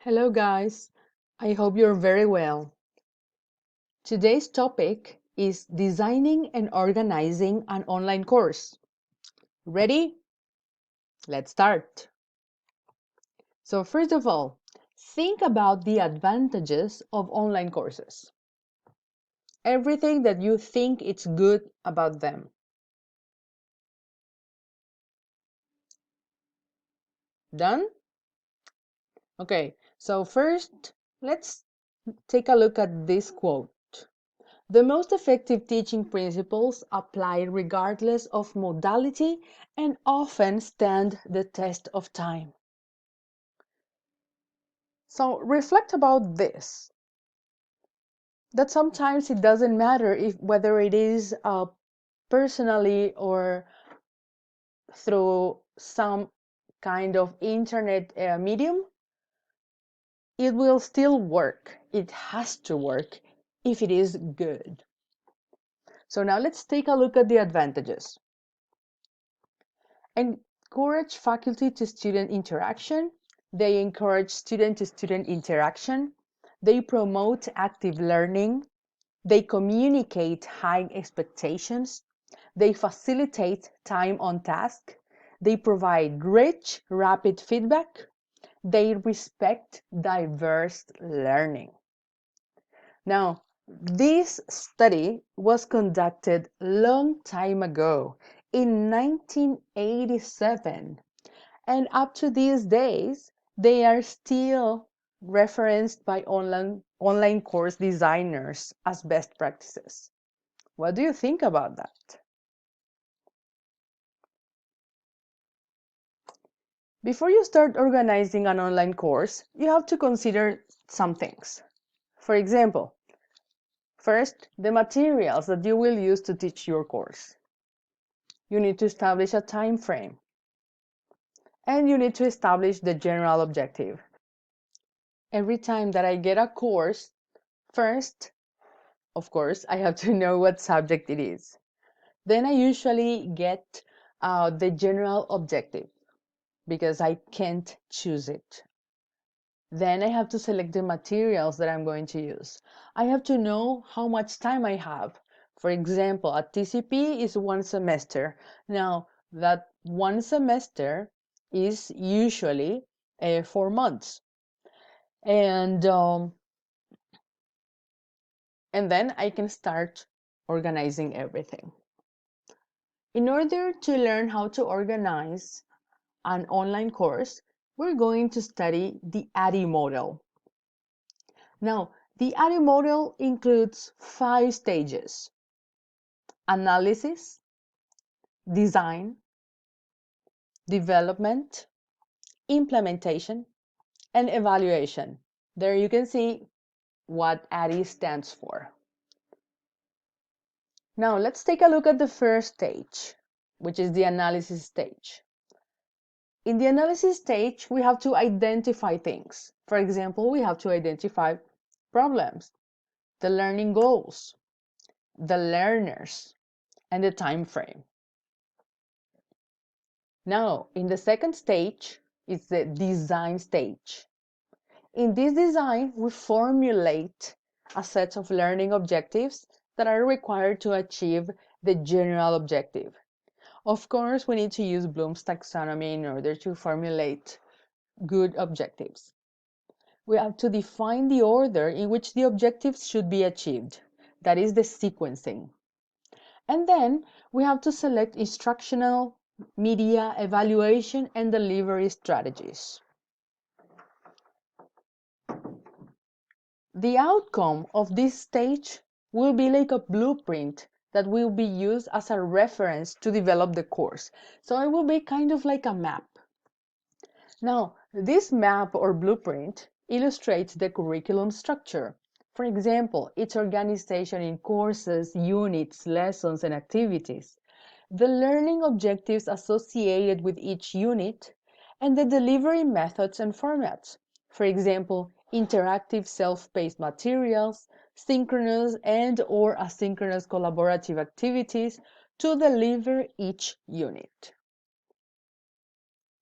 Hello guys, I hope you're very well. Today's topic is designing and organizing an online course. Ready? Let's start. So first of all, think about the advantages of online courses. Everything that you think it's good about them. Done? Okay, so first, let's take a look at this quote. The most effective teaching principles apply regardless of modality and often stand the test of time. So reflect about this, that sometimes it doesn't matter whether it is personally or through some kind of internet medium, it will still work. It has to work if it is good. So now let's take a look at the advantages. Encourage faculty to student interaction. They encourage student to student interaction. They promote active learning. They communicate high expectations. They facilitate time on task. They provide rich, rapid feedback. They respect diverse learning. Now, this study was conducted long time ago in 1987, and up to these days, they are still referenced by online course designers as best practices. What do you think about that? Before you start organizing an online course, you have to consider some things. For example, first, the materials that you will use to teach your course. You need to establish a time frame. And you need to establish the general objective. Every time that I get a course, first, of course, I have to know what subject it is. Then I usually get the general objective because I can't choose it. Then I have to select the materials that I'm going to use. I have to know how much time I have. For example, a TCP is 1 semester. Now, that 1 semester is usually 4 months. And then I can start organizing everything. In order to learn how to organize an online course, we're going to study the ADDIE model. Now, the ADDIE model includes 5 stages: analysis, design, development, implementation, and evaluation. There you can see what ADDIE stands for. Now, let's take a look at the first stage, which is the analysis stage. In the analysis stage, we have to identify things. For example, we have to identify problems, the learning goals, the learners, and the time frame. Now, in the second stage, it's the design stage. In this design, we formulate a set of learning objectives that are required to achieve the general objective. Of course, we need to use Bloom's taxonomy in order to formulate good objectives. We have to define the order in which the objectives should be achieved. That is the sequencing. And then we have to select instructional, media, evaluation, and delivery strategies. The outcome of this stage will be like a blueprint that will be used as a reference to develop the course. So it will be kind of like a map. Now, this map or blueprint illustrates the curriculum structure. For example, its organization in courses, units, lessons, and activities, the learning objectives associated with each unit, and the delivery methods and formats. For example, interactive self-paced materials, synchronous and/or asynchronous collaborative activities to deliver each unit.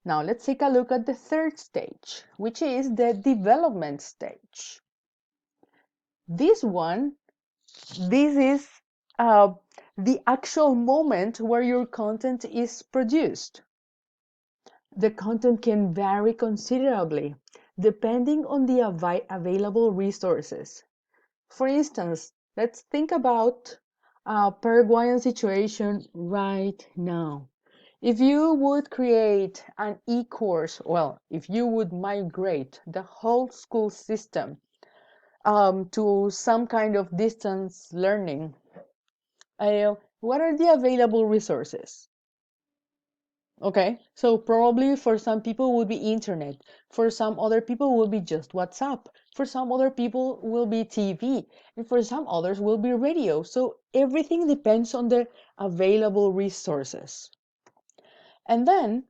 Now let's take a look at the third stage, which is the development stage. This is the actual moment where your content is produced. The content can vary considerably depending on the available resources. For instance, let's think about a Paraguayan situation right now. If you would create an e-course, well, if you would migrate the whole school system to some kind of distance learning, what are the available resources? Okay, so probably for some people would be internet, for some other people will be just WhatsApp, for some other people will be TV, and for some others will be radio. So everything depends on the available resources. And then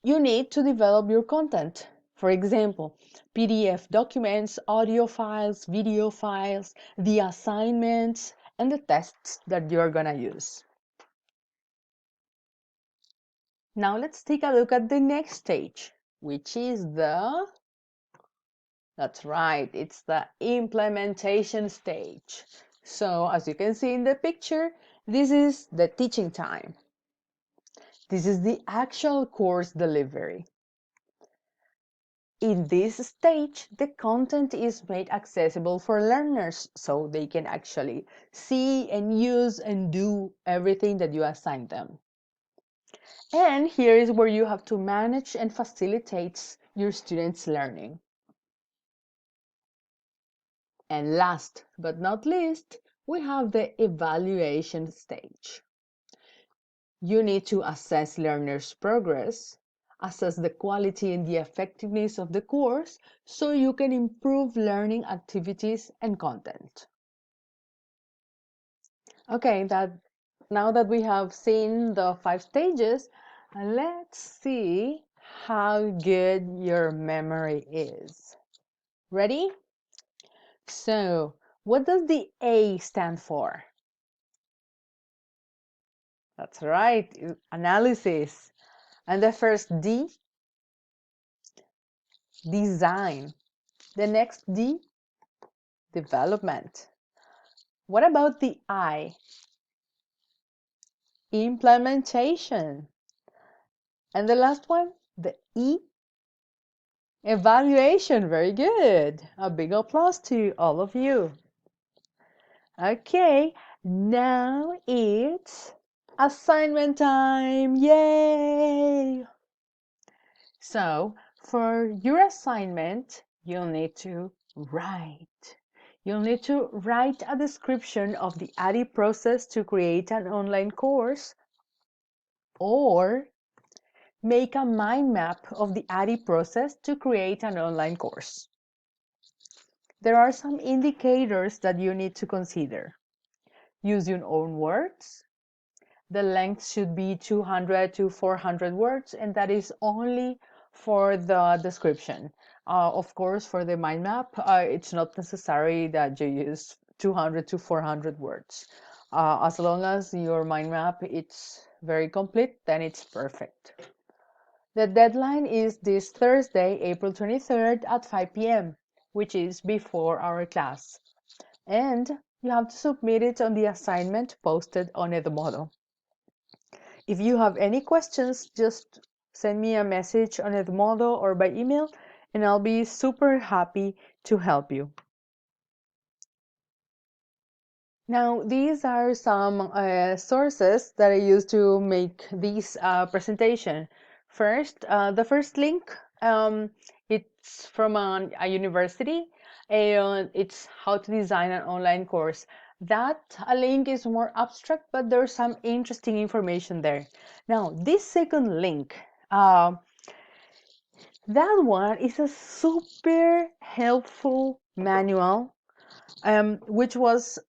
you need to develop your content. For example, PDF documents, audio files, video files, the assignments, and the tests that you're gonna use. Now let's take a look at the next stage, which is that's right, it's the implementation stage. So as you can see in the picture, this is the teaching time. This is the actual course delivery. In this stage, the content is made accessible for learners so they can actually see and use and do everything that you assign them. And here is where you have to manage and facilitate your students' learning. And last but not least, we have the evaluation stage. You need to assess learners' progress, assess the quality and the effectiveness of the course so you can improve learning activities and content. Okay, now that we have seen the 5 stages, let's see how good your memory is. Ready? So, what does the A stand for? That's right, analysis. And the first D, design. The next D, development. What about the I? Implementation. And the last one, the E, evaluation. Very good. A big applause to all of you. Okay, now it's assignment time. Yay! So, for your assignment, you'll need to write. You'll need to write a description of the ADDIE process to create an online course, or make a mind map of the ADDIE process to create an online course. There are some indicators that you need to consider. Use your own words. The length should be 200 to 400 words, and that is only for the description. Of course, for the mind map, it's not necessary that you use 200 to 400 words. As long as your mind map is very complete, then it's perfect. The deadline is this Thursday, April 23rd at 5 p.m., which is before our class. And you have to submit it on the assignment posted on Edmodo. If you have any questions, just send me a message on Edmodo or by email, and I'll be super happy to help you. Now, these are some sources that I use to make this presentation. First, the first link, it's from a university, and it's how to design an online course. That link is more abstract, but there's some interesting information there. Now, this second link, that one is a super helpful manual, which was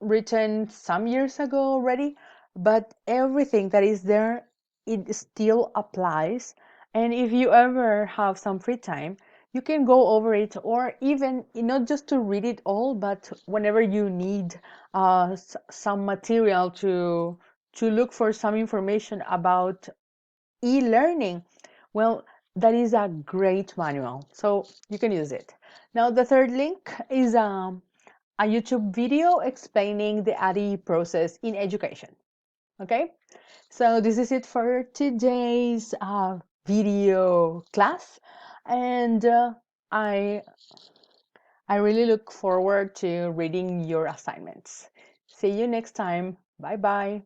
written some years ago already, but everything that is there, it still applies. And if you ever have some free time, you can go over it, or even not just to read it all, but whenever you need some material to look for some information about e-learning, Well, that is a great manual, so you can use it. Now, the third link is a YouTube video explaining the ADI process in education. Okay, so this is it for today's video class, and I really look forward to reading your assignments. See you next time. Bye bye.